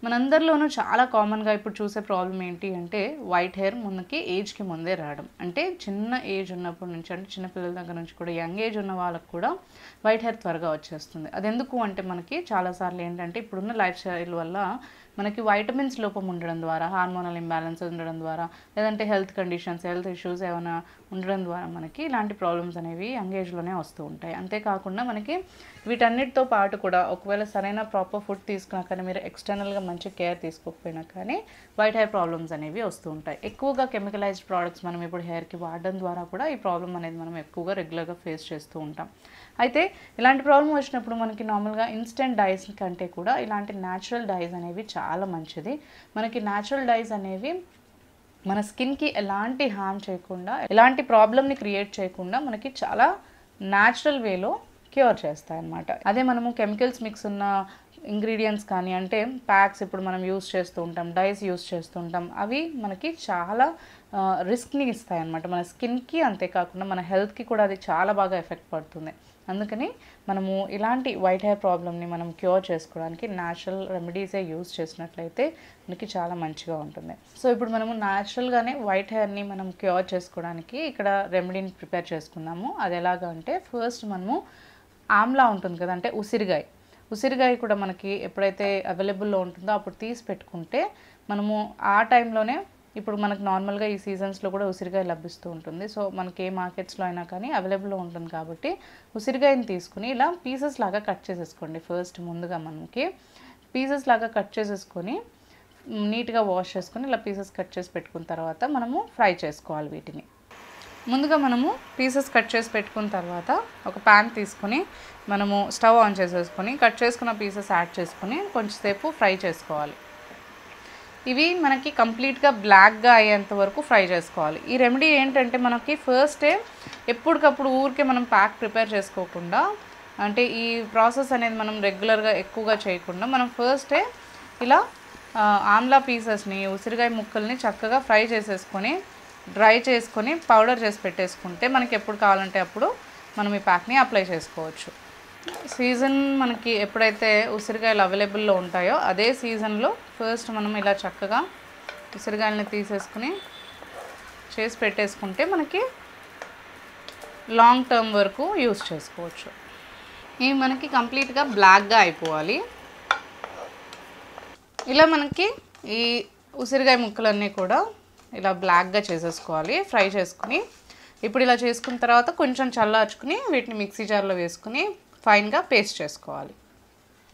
మనందరిలోనూ చాలా కామన్‌గా ఇప్పుడు చూసే ప్రాబ్లమ్ ఏంటి అంటే వైట్ హెయిర్ మనకి ఏజ్‌కి ముందే రావడం. అంటే చిన్న ఏజ్ ఉన్నప్పటి నుంచి అంటే చిన్న పిల్లల దగ్గర నుంచి కూడా యంగ్ ఏజ్ ఉన్న వాళ్ళకి కూడా వైట్ హెయిర్ త్వరగా వచ్చేస్తుంది. అదెందుకు అంటే మనకి చాలా సార్లు ఏంటంటే ఇప్పుడున్న లైఫ్ స్టైల్ వల్ల మనకి వైటమిన్స్ లోపం ఉండడం ద్వారా, హార్మోనల్ ఇంబాలెన్స్ ఉండడం ద్వారా, లేదంటే హెల్త్ కండిషన్స్, హెల్త్ ఇష్యూస్ ఏమైనా ఉండడం ద్వారా మనకి ఇలాంటి ప్రాబ్లమ్స్ అనేవి యంగ్ ఏజ్‌లోనే వస్తూ ఉంటాయి. అంతేకాకుండా మనకి వీటన్నిటితో పాటు కూడా ఒకవేళ సరైన ప్రాపర్ ఫుడ్ తీసుకున్నా కానీ మీరు ఎక్స్టర్నల్‌గా మంచి కేర్ తీసుకోకపోయినా కానీ వైట్ హెయిర్ ప్రాబ్లమ్స్ అనేవి వస్తూ ఉంటాయి. ఎక్కువగా కెమికలైజ్డ్ ప్రోడక్ట్స్ మనం ఇప్పుడు హెయిర్‌కి వాడడం ద్వారా కూడా ఈ ప్రాబ్లమ్ అనేది మనం ఎక్కువగా రెగ్యులర్‌గా ఫేస్ చేస్తూ ఉంటాం. అయితే ఇలాంటి ప్రాబ్లమ్ వచ్చినప్పుడు మనకి నార్మల్‌గా ఇన్‌స్టంట్ డైస్ కంటే కూడా ఇలాంటి న్యాచురల్ డైస్ అనేవి చాలా మంచిది. మనకి న్యాచురల్ డైస్ అనేవి మన స్కిన్‌కి ఎలాంటి హార్మ్ చేయకుండా, ఎలాంటి ప్రాబ్లమ్‌ని క్రియేట్ చేయకుండా మనకి చాలా న్యాచురల్ వేలో క్యూర్ చేస్తాయన్నమాట. అదే మనము కెమికల్స్ మిక్స్ ఉన్న ఇంగ్రీడియంట్స్ కానీ అంటే ప్యాక్స్ ఇప్పుడు మనం యూస్ చేస్తూ ఉంటాం, డైస్ యూస్ చేస్తూ ఉంటాం. అవి మనకి చాలా రిస్క్‌ని ఇస్తాయన్నమాట మన స్కిన్‌కి. అంతేకాకుండా మన హెల్త్‌కి కూడా అది చాలా బాగా ఎఫెక్ట్ పడుతుంది. అందుకని మనము ఇలాంటి వైట్ హెయిర్ ప్రాబ్లమ్‌ని మనం క్యూర్ చేసుకోవడానికి న్యాచురల్ రెమెడీసే యూస్ చేసినట్లయితే మనకి చాలా మంచిగా ఉంటుంది. సో ఇప్పుడు మనము న్యాచురల్‌గానే వైట్ హెయిర్‌ని మనం క్యూర్ చేసుకోవడానికి ఇక్కడ రెమెడీని ప్రిపేర్ చేసుకున్నాము. అది ఎలాగా అంటే ఫస్ట్ మనము ఆమ్లా ఉంటుంది కదా, అంటే ఉసిరికాయ. ఉసిరికాయ కూడా మనకి ఎప్పుడైతే అవైలబుల్లో ఉంటుందో అప్పుడు తీసి పెట్టుకుంటే మనము ఆ టైంలోనే ఇప్పుడు మనకు నార్మల్గా ఈ సీజన్స్లో కూడా ఉసిరికాయ లభిస్తూ ఉంటుంది. సో మనకి ఏ మార్కెట్స్లో అయినా కానీ అవైలబుల్లో ఉంటుంది కాబట్టి ఉసిరికాయని తీసుకుని ఇలా పీసెస్ లాగా కట్ చేసేసుకోండి. ఫస్ట్ ముందుగా మనకి పీసెస్ లాగా కట్ చేసేసుకొని నీట్గా వాష్ చేసుకొని ఇలా పీసెస్ కట్ చేసి పెట్టుకున్న తర్వాత మనము ఫ్రై చేసుకోవాలి వీటిని. ముందుగా మనము పీసెస్ కట్ చేసి పెట్టుకున్న తర్వాత ఒక ప్యాన్ తీసుకొని మనము స్టవ్ ఆన్ చేసేసుకొని కట్ చేసుకున్న పీసెస్ యాడ్ చేసుకొని కొంచెంసేపు ఫ్రై చేసుకోవాలి. ఇవి మనకి కంప్లీట్గా బ్లాక్గా అయ్యేంత వరకు ఫ్రై చేసుకోవాలి. ఈ రెమెడీ ఏంటంటే మనకి ఫస్టే ఎప్పటికప్పుడు ఊరికే మనం ప్యాక్ ప్రిపేర్ చేసుకోకుండా, అంటే ఈ ప్రాసెస్ అనేది మనం రెగ్యులర్గా ఎక్కువగా చేయకుండా మనం ఫస్టే ఇలా ఆమ్లా పీసెస్ని, ఉసిరికాయ ముక్కల్ని చక్కగా ఫ్రై చేసేసుకొని డ్రై చేసుకొని పౌడర్ చేసి పెట్టేసుకుంటే మనకి ఎప్పుడు కావాలంటే అప్పుడు మనం ఈ ప్యాక్ని అప్లై చేసుకోవచ్చు. సీజన్ మనకి ఎప్పుడైతే ఉసిరికాయలు అవైలబుల్లో ఉంటాయో అదే సీజన్లో ఫస్ట్ మనం ఇలా చక్కగా ఉసిరికాయలని తీసేసుకుని చేసి పెట్టేసుకుంటే మనకి లాంగ్ టర్మ్ వరకు యూస్ చేసుకోవచ్చు. ఇవి మనకి కంప్లీట్గా బ్లాక్గా అయిపోవాలి. ఇలా మనకి ఈ ఉసిరికాయ ముక్కలన్నీ కూడా ఇలా బ్లాక్గా చేసేసుకోవాలి, ఫ్రై చేసుకుని. ఇప్పుడు ఇలా చేసుకున్న తర్వాత కొంచెం చల్లార్చుకుని వీటిని మిక్సీ జార్లో వేసుకుని ఫైన్గా పేస్ట్ చేసుకోవాలి.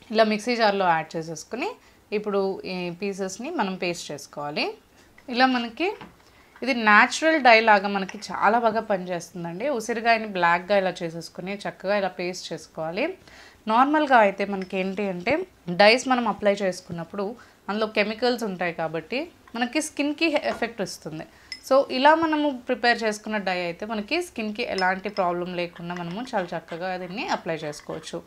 ఇలా మిక్సీ జార్లో యాడ్ చేసేసుకుని ఇప్పుడు ఈ పీసెస్ని మనం పేస్ట్ చేసుకోవాలి. ఇలా మనకి ఇది న్యాచురల్ డై లాగా మనకి చాలా బాగా పనిచేస్తుందండి. ఉసిరికాయని బ్లాక్గా ఇలా చేసేసుకుని చక్కగా ఇలా పేస్ట్ చేసుకోవాలి. నార్మల్గా అయితే మనకి ఏంటి అంటే డైస్ మనం అప్లై చేసుకున్నప్పుడు అందులో కెమికల్స్ ఉంటాయి కాబట్టి మనకి స్కిన్కి ఎఫెక్ట్ వస్తుంది. సో ఇలా మనము ప్రిపేర్ చేసుకున్న డై అయితే మనకి స్కిన్కి ఎలాంటి ప్రాబ్లం లేకుండా మనము చాలా చక్కగా దీన్ని అప్లై చేసుకోవచ్చు.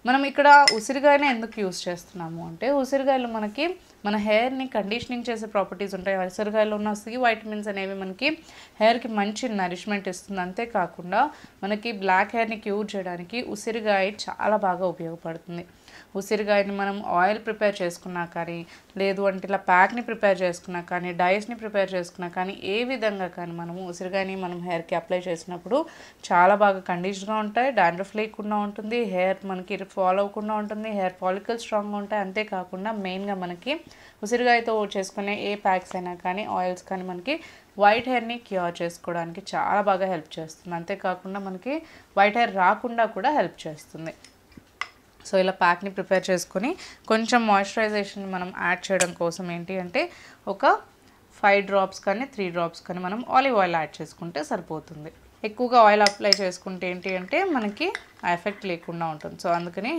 మనం ఇక్కడ ఉసిరికాయనే ఎందుకు యూస్ చేస్తున్నాము అంటే ఉసిరికాయలు మనకి మన హెయిర్ని కండిషనింగ్ చేసే ప్రాపర్టీస్ ఉంటాయి. ఉసిరికాయలో ఉన్న సి వైటమిన్స్ అనేవి మనకి హెయిర్కి మంచి నరిష్మెంట్ ఇస్తుంది. అంతేకాకుండా మనకి బ్లాక్ హెయిర్ని క్యూర్ చేయడానికి ఉసిరికాయ చాలా బాగా ఉపయోగపడుతుంది. ఉసిరికాయని మనం ఆయిల్ ప్రిపేర్ చేసుకున్నా కానీ, లేదు అంటే ఇలా ప్యాక్ని ప్రిపేర్ చేసుకున్నా కానీ, డైస్ని ప్రిపేర్ చేసుకున్నా కానీ, ఏ విధంగా కానీ మనము ఉసిరికాయని మనం హెయిర్కి అప్లై చేసినప్పుడు చాలా బాగా కండిషన్గా ఉంటాయి, డాండ్రఫ్ లేకుండా ఉంటుంది, హెయిర్ మనకి ఫాల్ అవ్వకుండా ఉంటుంది, హెయిర్ ఫాలికల్స్ స్ట్రాంగ్గా ఉంటాయి. అంతేకాకుండా మెయిన్గా మనకి ఉసిరికాయతో చేసుకునే ఏ ప్యాక్స్ అయినా కానీ, ఆయిల్స్ కానీ మనకి వైట్ హెయిర్ని క్యూర్ చేసుకోవడానికి చాలా బాగా హెల్ప్ చేస్తుంది. అంతేకాకుండా మనకి వైట్ హెయిర్ రాకుండా కూడా హెల్ప్ చేస్తుంది. సో ఇలా ప్యాక్ని ప్రిపేర్ చేసుకొని కొంచెం మాయిశ్చరైజేషన్ మనం యాడ్ చేయడం కోసం ఏంటి అంటే ఒక 5 డ్రాప్స్ కానీ 3 డ్రాప్స్ కానీ మనం ఆలివ్ ఆయిల్ యాడ్ చేసుకుంటే సరిపోతుంది. ఎక్కువగా ఆయిల్ అప్లై చేసుకుంటే ఏంటి అంటే మనకి ఆ ఎఫెక్ట్ లేకుండా ఉంటుంది. సో అందుకని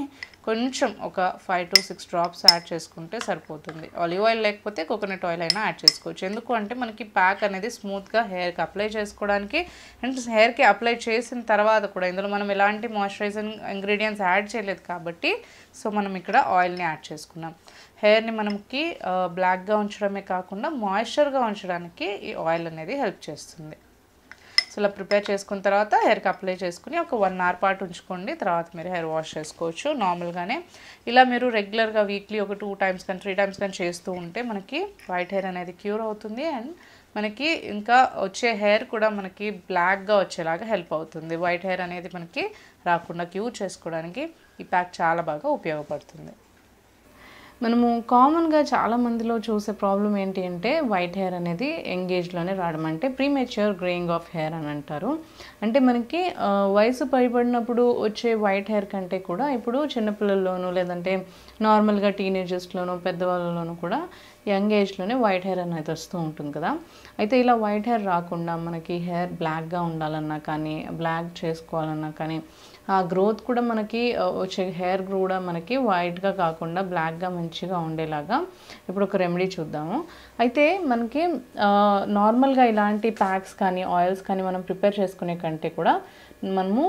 కొంచెం ఒక 5 to 6 డ్రాప్స్ యాడ్ చేసుకుంటే సరిపోతుంది. ఆలివ్ ఆయిల్ లేకపోతే కోకోనట్ ఆయిల్ అయినా యాడ్ చేసుకోవచ్చు. ఎందుకు అంటే మనకి ప్యాక్ అనేది స్మూత్గా హెయిర్కి అప్లై చేసుకోవడానికి అండ్ హెయిర్కి అప్లై చేసిన తర్వాత కూడా ఇందులో మనం ఎలాంటి మాయిశ్చరైజింగ్ ఇంగ్రీడియంట్స్ యాడ్ చేయలేదు కాబట్టి సో మనం ఇక్కడ ఆయిల్ని యాడ్ చేసుకున్నాం. హెయిర్ని మనకి బ్లాక్గా ఉంచడమే కాకుండా మాయిశ్చర్గా ఉంచడానికి ఈ ఆయిల్ అనేది హెల్ప్ చేస్తుంది. సో ఇలా ప్రిపేర్ చేసుకున్న తర్వాత హెయిర్కి అప్లై చేసుకుని ఒక 1 అవర్ పాటు ఉంచుకోండి. తర్వాత మీరు హెయిర్ వాష్ చేసుకోవచ్చు నార్మల్గానే. ఇలా మీరు రెగ్యులర్గా వీక్లీ ఒక 2 టైమ్స్ కానీ 3 టైమ్స్ కానీ చేస్తూ ఉంటే మనకి వైట్ హెయిర్ అనేది క్యూర్ అవుతుంది. అండ్ మనకి ఇంకా వచ్చే హెయిర్ కూడా మనకి బ్లాక్గా వచ్చేలాగా హెల్ప్ అవుతుంది. వైట్ హెయిర్ అనేది మనకి రాకుండా క్యూర్ చేసుకోవడానికి ఈ ప్యాక్ చాలా బాగా ఉపయోగపడుతుంది. మనము కామన్గా చాలామందిలో చూసే ప్రాబ్లం ఏంటి అంటే వైట్ హెయిర్ అనేది యంగ్ ఏజ్లోనే రావడం, అంటే ప్రీమెచ్యూర్ గ్రేయింగ్ ఆఫ్ హెయిర్ అని అంటారు. అంటే మనకి వయసు పైబడినప్పుడు వచ్చే వైట్ హెయిర్ కంటే కూడా ఇప్పుడు చిన్నపిల్లల్లోనూ లేదంటే నార్మల్గా టీనేజర్స్లోనూ పెద్దవాళ్ళలోనూ కూడా యంగ్ ఏజ్లోనే వైట్ హెయిర్ అనేది వస్తూ ఉంటుంది కదా. అయితే ఇలా వైట్ హెయిర్ రాకుండా మనకి హెయిర్ బ్లాక్గా ఉండాలన్నా కానీ, బ్లాక్ చేసుకోవాలన్నా కానీ, ఆ గ్రోత్ కూడా మనకి వచ్చే హెయిర్ కూడా మనకి వైట్గా కాకుండా బ్లాక్గా మంచిగా ఉండేలాగా ఇప్పుడు ఒక రెమెడీ చూద్దాము. అయితే మనకి నార్మల్గా ఇలాంటి ప్యాక్స్ కానీ ఆయిల్స్ కానీ మనం ప్రిపేర్ చేసుకునే కంటే కూడా మనము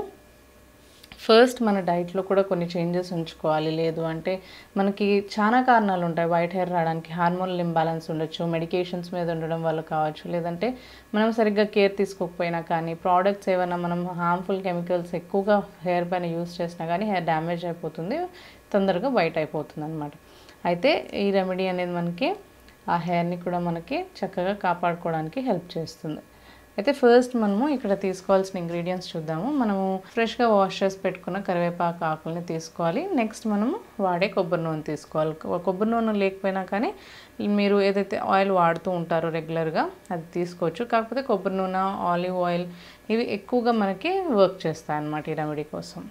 ఫస్ట్ మన డైట్లో కూడా కొన్ని చేంజెస్ ఉంచుకోవాలి. లేదు అంటే మనకి చాలా కారణాలు ఉంటాయి వైట్ హెయిర్ రావడానికి. హార్మోనల్ ఇంబ్యాలెన్స్ ఉండొచ్చు, మెడికేషన్స్ మీద ఉండడం వల్ల కావచ్చు, లేదంటే మనం సరిగ్గా కేర్ తీసుకోకపోయినా కానీ, ప్రోడక్ట్స్ ఏమైనా మనం హార్మ్ఫుల్ కెమికల్స్ ఎక్కువగా హెయిర్ పైన యూస్ చేసినా కానీ హెయిర్ డ్యామేజ్ అయిపోతుంది, తొందరగా వైట్ అయిపోతుంది అనమాట. అయితే ఈ రెమెడీ అనేది మనకి ఆ హెయిర్ని కూడా మనకి చక్కగా కాపాడుకోవడానికి హెల్ప్ చేస్తుంది. అయితే ఫస్ట్ మనము ఇక్కడ తీసుకోవాల్సిన ఇంగ్రీడియంట్స్ చూద్దాము. మనము ఫ్రెష్గా వాష్ చేసి పెట్టుకున్న కరివేపాకు ఆకుల్ని తీసుకోవాలి. నెక్స్ట్ మనము వాడే కొబ్బరి నూనె తీసుకోవాలి. కొబ్బరి నూనె లేకపోయినా కానీ మీరు ఏదైతే ఆయిల్ వాడుతూ ఉంటారో రెగ్యులర్గా అది తీసుకోవచ్చు. కాకపోతే కొబ్బరి నూనె, ఆలివ్ ఆయిల్ ఇవి ఎక్కువగా మనకి వర్క్ చేస్తాయి అన్నమాట ఈ రెమెడీ కోసం.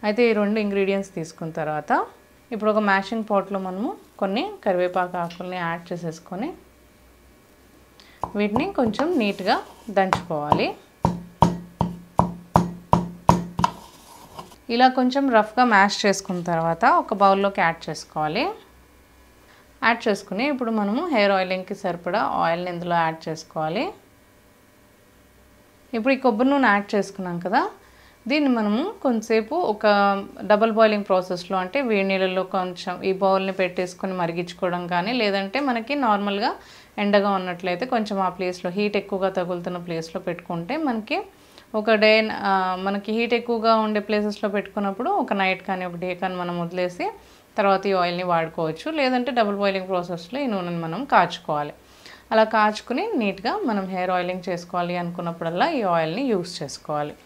అయితే ఈ 2 ఇంగ్రీడియంట్స్ తీసుకున్న తర్వాత ఇప్పుడు ఒక మ్యాషింగ్ పాట్లో మనము కొన్ని కరివేపాకు ఆకుల్ని యాడ్ చేసేసుకొని వీటిని కొంచెం నీట్గా దంచుకోవాలి. ఇలా కొంచెం రఫ్గా మ్యాష్ చేసుకున్న తర్వాత ఒక బౌల్లోకి యాడ్ చేసుకోవాలి. యాడ్ చేసుకుని ఇప్పుడు మనము హెయిర్ ఆయిలింగ్కి సరిపడా ఆయిల్ని ఇందులో యాడ్ చేసుకోవాలి. ఇప్పుడు ఈ కొబ్బరి నూనె యాడ్ చేసుకున్నాం కదా, దీన్ని మనము కొంతసేపు ఒక డబుల్ బాయిలింగ్ ప్రాసెస్లో, అంటే వేడి నీళ్ళల్లో కొంచెం ఈ బౌల్ని పెట్టేసుకొని మరిగించుకోవడం కానీ, లేదంటే మనకి నార్మల్గా ఎండగా ఉన్నట్లయితే కొంచెం ఆ ప్లేస్లో హీట్ ఎక్కువగా తగులుతున్న ప్లేస్లో పెట్టుకుంటే మనకి ఒక డే మనకి హీట్ ఎక్కువగా ఉండే ప్లేసెస్లో పెట్టుకున్నప్పుడు ఒక నైట్ కానీ ఒక డే కానీ మనం వదిలేసి తర్వాత ఈ ఆయిల్ని వాడుకోవచ్చు. లేదంటే డబుల్ బాయిలింగ్ ప్రాసెస్లో ఈ నూనెని మనం కాచుకోవాలి. అలా కాచుకుని నీట్గా మనం హెయిర్ ఆయిలింగ్ చేసుకోవాలి అనుకున్నప్పుడల్లా ఈ ఆయిల్ని యూస్ చేసుకోవాలి.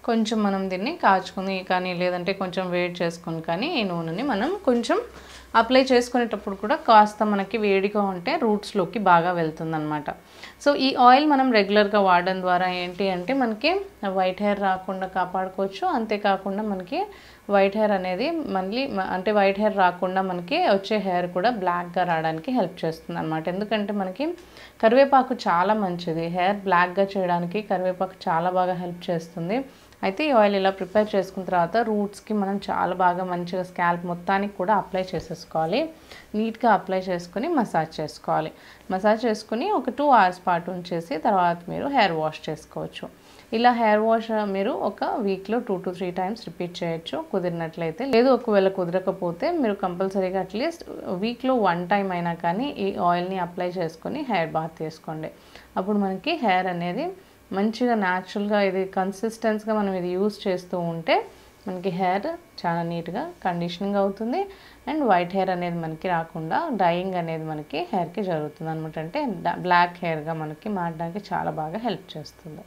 కొంచెం మనం దీన్ని కాచుకుని కానీ లేదంటే కొంచెం వేడి చేసుకుని కానీ ఈ నూనెని మనం కొంచెం అప్లై చేసుకునేటప్పుడు కూడా కాస్త మనకి వేడిగా ఉంటే రూట్స్లోకి బాగా వెళ్తుందన్నమాట. సో ఈ ఆయిల్ మనం రెగ్యులర్గా వాడడం ద్వారా ఏంటి అంటే మనకి వైట్ హెయిర్ రాకుండా కాపాడుకోవచ్చు. అంతేకాకుండా మనకి వైట్ హెయిర్ అనేది మళ్ళీ అంటే వైట్ హెయిర్ రాకుండా మనకి వచ్చే హెయిర్ కూడా బ్లాక్గా రావడానికి హెల్ప్ చేస్తుంది అనమాట. ఎందుకంటే మనకి కరివేపాకు చాలా మంచిది, హెయిర్ బ్లాక్గా చేయడానికి కరివేపాకు చాలా బాగా హెల్ప్ చేస్తుంది. అయితే ఈ ఆయిల్ ఇలా ప్రిపేర్ చేసుకున్న తర్వాత రూట్స్కి మనం చాలా బాగా మంచిగా స్కాల్ప్ మొత్తానికి కూడా అప్లై చేసేసుకోవాలి. నీట్గా అప్లై చేసుకుని మసాజ్ చేసుకోవాలి. మసాజ్ చేసుకుని ఒక 2 అవర్స్ పాటు ఉంచేసి తర్వాత మీరు హెయిర్ వాష్ చేసుకోవచ్చు. ఇలా హెయిర్ వాష్ మీరు ఒక వీక్లో 2 to 3 టైమ్స్ రిపీట్ చేయొచ్చు కుదిరినట్లయితే. లేదు ఒకవేళ కుదరకపోతే మీరు కంపల్సరీగా అట్లీస్ట్ వీక్లో 1 టైం అయినా కానీ ఈ ఆయిల్ని అప్లై చేసుకొని హెయిర్ బాత్ చేసుకోండి. అప్పుడు మనకి హెయిర్ అనేది మంచిగా న్యాచురల్గా ఇది కన్సిస్టెన్స్గా మనం ఇది యూస్ చేస్తూ ఉంటే మనకి హెయిర్ చాలా నీట్గా కండిషనింగ్ అవుతుంది. అండ్ వైట్ హెయిర్ అనేది మనకి రాకుండా డైయింగ్ అనేది మనకి హెయిర్కి జరుగుతుంది అనమాట. అంటే బ్లాక్ హెయిర్గా మనకి మారడానికి చాలా బాగా హెల్ప్ చేస్తుంది.